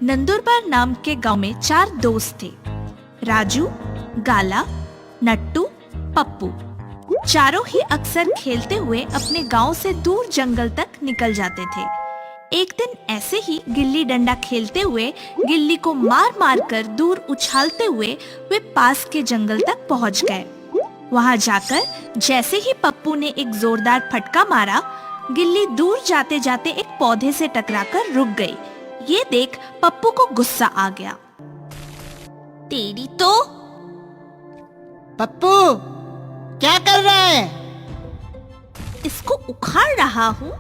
नंदुरबार नाम के गांव में 4 दोस्त थे। राजू, गाला, नट्टू, पप्पू। चारों ही अक्सर खेलते हुए अपने गांव से दूर जंगल तक निकल जाते थे। एक दिन ऐसे ही गिल्ली डंडा खेलते हुए गिल्ली को मार मार कर दूर उछालते हुए वे पास के जंगल तक पहुंच गए। वहां जाकर जैसे ही पप्पू ने एक जोरदार फटका मारा, गिल्ली दूर जाते जाते एक पौधे से टकराकर रुक गई। ये देख पप्पू को गुस्सा आ गया। तेरी तो। पप्पू क्या कर रहा है? इसको उखाड़ रहा हूँ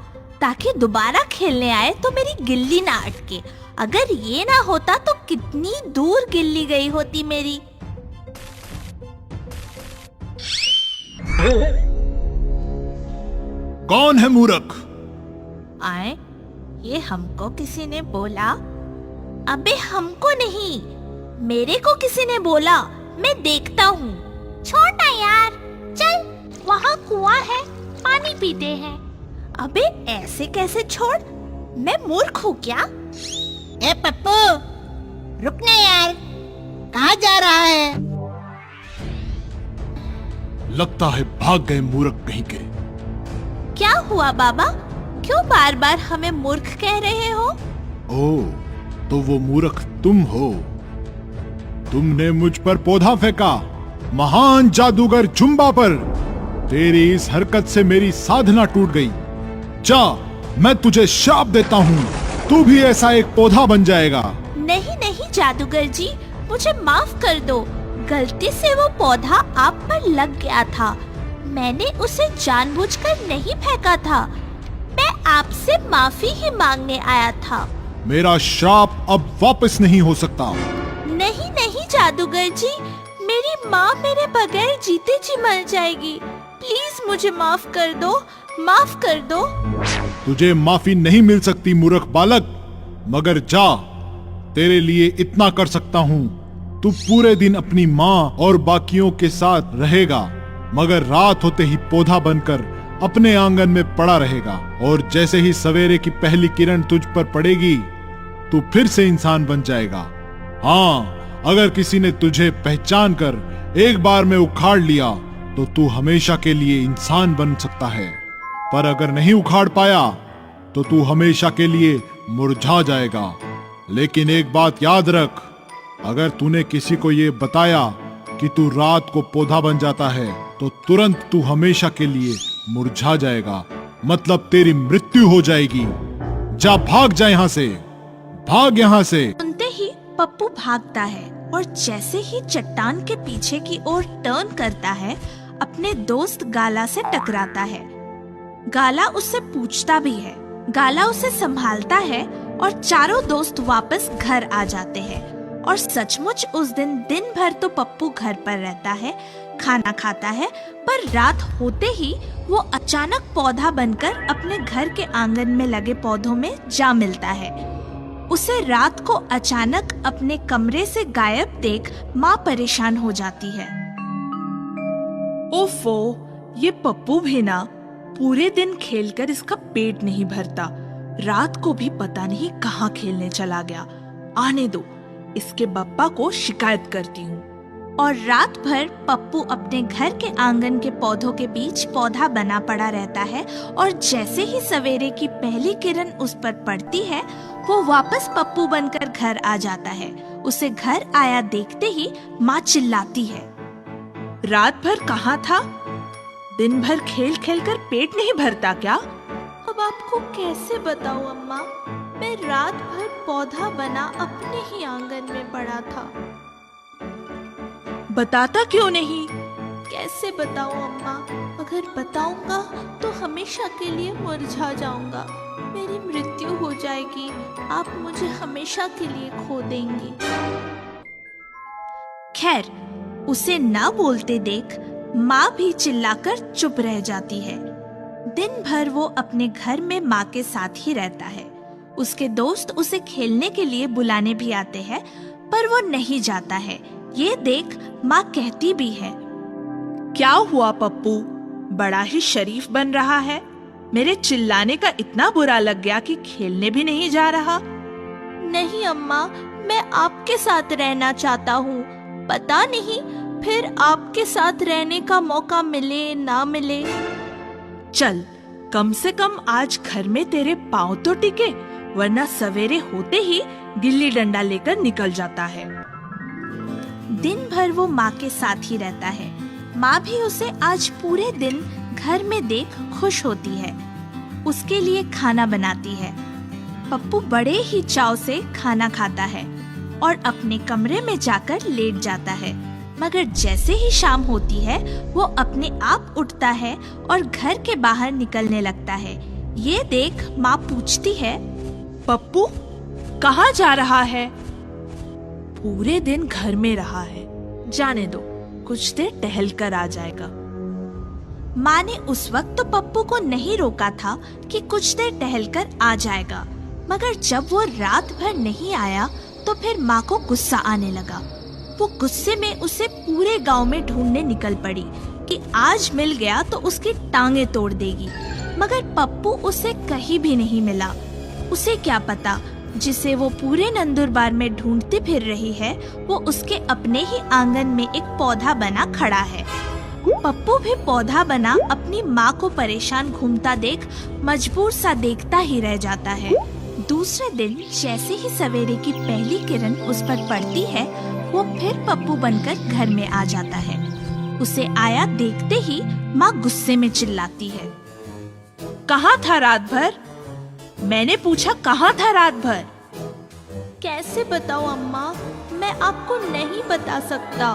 ताकि दोबारा खेलने आए तो मेरी गिल्ली ना अटके। अगर ये ना होता तो कितनी दूर गिल्ली गई होती मेरी। कौन है मूर्ख? आए, ये हमको किसी ने बोला। अबे हमको नहीं, मेरे को किसी ने बोला। मैं देखता हूँ। छोड़ ना यार, चल वहाँ कुआं है, पानी पीते हैं। अबे ऐसे कैसे छोड़? मैं मूर्ख हूँ क्या? ए पप्पू रुक ना यार, कहाँ जा रहा है? लगता है भाग गए मूर्ख कहीं के। क्या हुआ बाबा? क्यों बार बार हमें मूर्ख कह रहे हो? ओह, तो वो मूर्ख तुम हो। तुमने मुझ पर पौधा फेंका, महान जादूगर जुम्बा पर। तेरी इस हरकत से मेरी साधना टूट गई। जा, मैं तुझे श्राप देता हूँ, तू भी ऐसा एक पौधा बन जाएगा। नहीं नहीं जादूगर जी, मुझे माफ कर दो। गलती से वो पौधा आप पर लग गया था। मैंने उसे जानबूझकर नहीं फेंका था। मैं आपसे माफी ही मांगने आया था। मेरा श्राप अब वापस नहीं हो सकता। नहीं नहीं जादूगर जी, मेरी माँ मेरे बगैर जीते जी मर जाएगी। प्लीज मुझे माफ कर दो, माफ कर दो। तुझे माफी नहीं मिल सकती मूर्ख बालक, मगर जा, तेरे लिए इतना कर सकता हूँ। तू पूरे दिन अपनी माँ और बाकियों के साथ रहेगा, मगर रात होते ही पौधा बनकर अपने आंगन में पड़ा रहेगा। और जैसे ही सवेरे की पहली किरण तुझ पर पड़ेगी, तू फिर से इंसान बन जाएगा। हाँ, अगर किसी ने तुझे पहचान कर एक बार में उखाड़ लिया तो तू हमेशा के लिए इंसान बन सकता है, पर अगर नहीं उखाड़ पाया तो तू हमेशा के लिए मुरझा जाएगा। लेकिन एक बात याद रख, अगर तूने किसी को ये बताया कि तू रात को पौधा बन जाता है तो तुरंत तू हमेशा के लिए मुरझा जाएगा, मतलब तेरी मृत्यु हो जाएगी। जा, भाग जा यहाँ से, भाग यहाँ से। सुनते ही पप्पू भागता है और जैसे ही चट्टान के पीछे की ओर टर्न करता है, अपने दोस्त गाला से टकराता है। गाला उससे पूछता भी है। गाला उसे संभालता है और चारों दोस्त वापस घर आ जाते हैं। और सचमुच उस दिन दिन भर तो पप्पू घर पर रहता है, खाना खाता है, पर रात होते ही वो अचानक पौधा बनकर अपने घर के आंगन में लगे पौधों में जा मिलता है। उसे रात को अचानक अपने कमरे से गायब देख माँ परेशान हो जाती है। ओफो, ये पप्पू भी ना, पूरे दिन खेलकर इसका पेट नहीं भरता। रात को भी पता नहीं कहाँ खेलने चला गया। आने दो, इसके बप्पा को शिकायत करती हूँ। और रात भर पप्पू अपने घर के आंगन के पौधों के बीच पौधा बना पड़ा रहता है। और जैसे ही सवेरे की पहली किरण उस पर पड़ती है, वो वापस पप्पू बनकर घर आ जाता है। उसे घर आया देखते ही माँ चिल्लाती है। रात भर कहाँ था? दिन भर खेल खेल कर पेट नहीं भरता क्या? अब आपको कैसे बताऊं अम्मा, मैं रात भर पौधा बना अपने ही आंगन में पड़ा था। बताता क्यों नहीं? कैसे बताऊं अम्मा, अगर बताऊंगा तो हमेशा के लिए मुरझा जाऊंगा। मेरी मृत्यु हो जाएगी, आप मुझे हमेशा के लिए खो देंगी। खैर, उसे ना बोलते देख माँ भी चिल्लाकर चुप रह जाती है। दिन भर वो अपने घर में माँ के साथ ही रहता है। उसके दोस्त उसे खेलने के लिए बुलाने भी आते हैं, पर वो नहीं जाता है। ये देख माँ कहती भी है, क्या हुआ पप्पू, बड़ा ही शरीफ बन रहा है। मेरे चिल्लाने का इतना बुरा लग गया कि खेलने भी नहीं जा रहा। नहीं अम्मा, मैं आपके साथ रहना चाहता हूँ। पता नहीं फिर आपके साथ रहने का मौका मिले ना मिले। चल, कम से कम आज घर में तेरे पाँव तो टिके, वरना सवेरे होते ही गिल्ली डंडा लेकर निकल जाता है। दिन भर वो माँ के साथ ही रहता है। माँ भी उसे आज पूरे दिन घर में देख खुश होती है। उसके लिए खाना बनाती है। पप्पू बड़े ही चाव से खाना खाता है और अपने कमरे में जाकर लेट जाता है। मगर जैसे ही शाम होती है वो अपने आप उठता है और घर के बाहर निकलने लगता है। ये देख माँ पूछती है, पप्पू कहाँ जा रहा है? पूरे दिन घर में रहा है, जाने दो, कुछ देर टहल कर आ जाएगा। माँ ने उस वक्त तो पप्पू को नहीं रोका था कि कुछ देर टहल कर आ जाएगा, मगर जब वो रात भर नहीं आया तो फिर माँ को गुस्सा आने लगा। वो गुस्से में उसे पूरे गांव में ढूंढने निकल पड़ी कि आज मिल गया तो उसकी टांगे तोड़ देगी। मगर पप्पू उसे कहीं भी नहीं मिला। उसे क्या पता, जिसे वो पूरे नंदुरबार में ढूंढती फिर रही है वो उसके अपने ही आंगन में एक पौधा बना खड़ा है। पप्पू भी पौधा बना अपनी माँ को परेशान घूमता देख मजबूर सा देखता ही रह जाता है। दूसरे दिन जैसे ही सवेरे की पहली किरण उस पर पड़ती है वो फिर पप्पू बनकर घर में आ जाता है। उसे आया देखते ही माँ गुस्से में चिल्लाती है, कहाँ था रात भर? मैंने पूछा कहाँ था रात भर? कैसे बताऊँ अम्मा, मैं आपको नहीं बता सकता।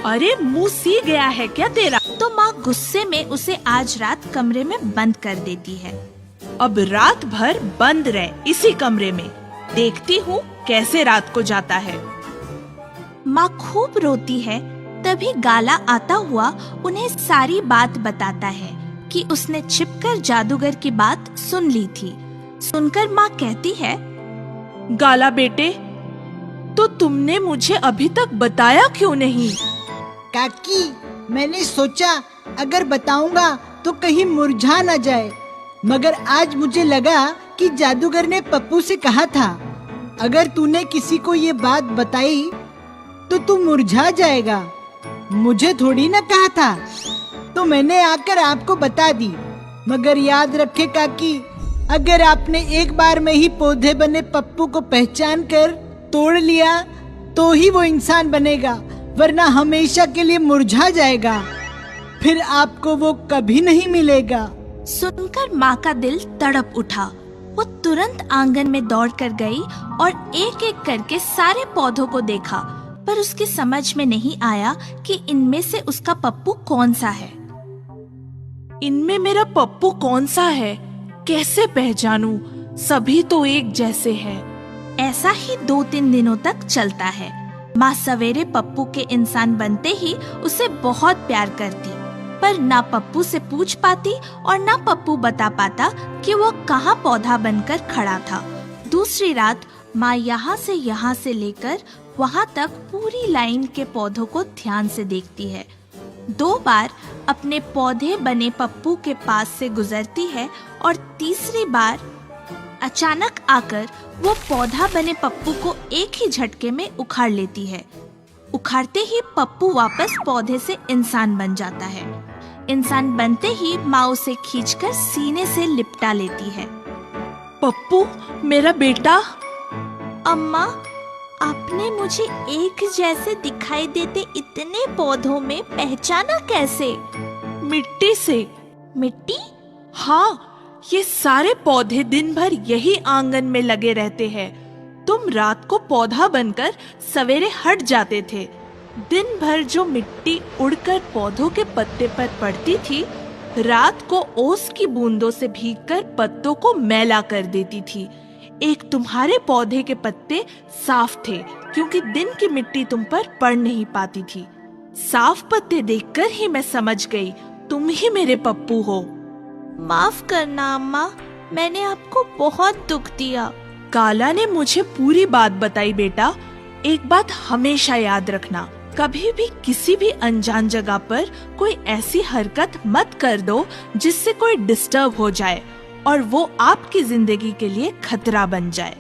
अरे मुंह सी गया है क्या तेरा? तो माँ गुस्से में उसे आज रात कमरे में बंद कर देती है। अब रात भर बंद रहे इसी कमरे में, देखती हूँ कैसे रात को जाता है। माँ खूब रोती है। तभी गाला आता हुआ उन्हें सारी बात बताता है कि उसने छिपकर जादूगर की बात सुन ली थी। सुनकर माँ कहती है, गाला बेटे, तो तुमने मुझे अभी तक बताया क्यों नहीं? काकी, मैंने सोचा अगर बताऊंगा तो कहीं मुरझा न जाए, मगर आज मुझे लगा कि जादूगर ने पप्पू से कहा था अगर तूने किसी को ये बात बताई तो तू मुरझा जाएगा। मुझे थोड़ी ना कहा था, तो मैंने आकर आपको बता दी। मगर याद रखे काकी, अगर आपने एक बार में ही पौधे बने पप्पू को पहचान कर तोड़ लिया तो ही वो इंसान बनेगा, वरना हमेशा के लिए मुरझा जाएगा। फिर आपको वो कभी नहीं मिलेगा। सुनकर माँ का दिल तड़प उठा। वो तुरंत आंगन में दौड़कर गई और एक एक करके सारे पौधों को देखा, पर उसकी समझ में नहीं आया कि इनमें से उसका पप्पू कौन सा है। इनमें मेरा पप्पू कौन सा है, कैसे पहचानूं? सभी तो एक जैसे हैं। ऐसा ही 2-3 दिनों तक चलता है। माँ सवेरे पप्पू के इंसान बनते ही उसे बहुत प्यार करती, पर ना पप्पू से पूछ पाती और ना पप्पू बता पाता कि वो कहाँ पौधा बनकर खड़ा था। दूसरी रात माँ यहाँ से लेकर वहाँ तक पूरी लाइन के पौधों को ध्यान से देखती है। 2 बार अपने पौधे बने पप्पू के पास से गुजरती है और तीसरी बार अचानक आकर वो पौधा बने पप्पू को एक ही झटके में उखाड़ लेती है। उखाड़ते ही पप्पू वापस पौधे से इंसान बन जाता है। इंसान बनते ही माँ उसे खींचकर सीने से लिपटा लेती है। पप्पू मेरा बेटा। अम्मा, आपने मुझे एक जैसे दिखाई देते इतने पौधों में पहचाना कैसे? मिट्टी से। मिट्टी? हाँ, ये सारे पौधे दिन भर यही आंगन में लगे रहते हैं। तुम रात को पौधा बनकर सवेरे हट जाते थे। दिन भर जो मिट्टी उड़कर पौधों के पत्ते पर पड़ती थी, रात को ओस की बूंदों से भीगकर पत्तों को मैला कर देती थी। एक तुम्हारे पौधे के पत्ते साफ थे क्योंकि दिन की मिट्टी तुम पर पड़ नहीं पाती थी। साफ पत्ते देखकर ही मैं समझ गई तुम ही मेरे पप्पू हो। माफ करना अम्मा, मैंने आपको बहुत दुख दिया। काला ने मुझे पूरी बात बताई बेटा। एक बात हमेशा याद रखना, कभी भी किसी भी अनजान जगह पर कोई ऐसी हरकत मत कर दो जिससे कोई डिस्टर्ब हो जाए और वो आपकी जिंदगी के लिए खतरा बन जाए।